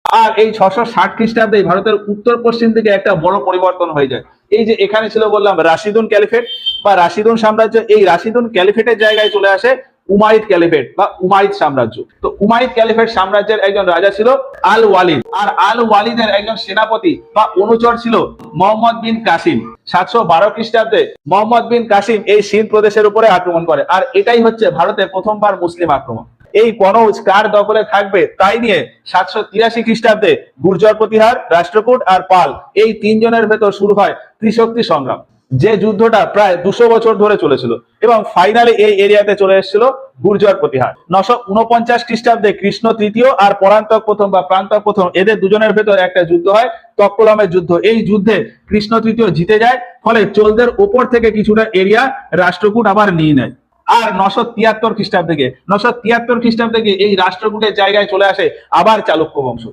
আর এই 660 খ্রিস্টাব্দে ভারতের উত্তর পশ্চিম দিকে একটা বড় পরিবর্তন হয়ে যায়। এই যে এখানে ছিল বললাম রাশিদুন ক্যালিফেট বা রাশিদুন সাম্রাজ্য, এই রাশিদুন ক্যালিফেটের জায়গায় চলে আসে উমাইদ ক্যালিফেট বা উমাইদ সাম্রাজ্য। তো উমাইদ ক্যালিফেট সাম্রাজ্যের একজন রাজা ছিল আল ওয়ালিদ, আর আল ওয়ালিদের একজন সেনাপতি বা অনুচর ছিল মোহাম্মদ বিন কাসিম। 712 খ্রিস্টাব্দে মোহাম্মদ বিন কাসিম এই সিন্ধ প্রদেশের উপরে আক্রমণ করে, আর এটাই হচ্ছে ভারতে প্রথমবার মুসলিম আক্রমণ। এই কনৌজ কার দখলে থাকবে তাই নিয়ে 783 খ্রিস্টাব্দে গুর্জর প্রতিহার, রাষ্ট্রকূট আর পাল এই তিনজনের ভেতর শুরু হয় ত্রিশক্তি সংগ্রাম, যে যুদ্ধটা প্রায় 200 বছর ধরে চলেছিল এবং ফাইনালি এই এরিয়াতে চলে এসেছিল গুর্জর প্রতিহার। 949 খ্রিস্টাব্দে কৃষ্ণ তৃতীয় আর পরান্তক প্রথম বা প্রান্তক প্রথম এদের দুজনের ভেতর একটা যুদ্ধ হয়, তক্কলমের যুদ্ধ। এই যুদ্ধে কৃষ্ণ তৃতীয় জিতে যায়, ফলে চোলদের উপর থেকে কিছুটা এরিয়া রাষ্ট্রকূট আবার নিয়ে নেয়। আর 973 খ্রিস্টাব্দে এই রাষ্ট্রকূটের জায়গায় চলে আসে আবার চালুক্য বংশ।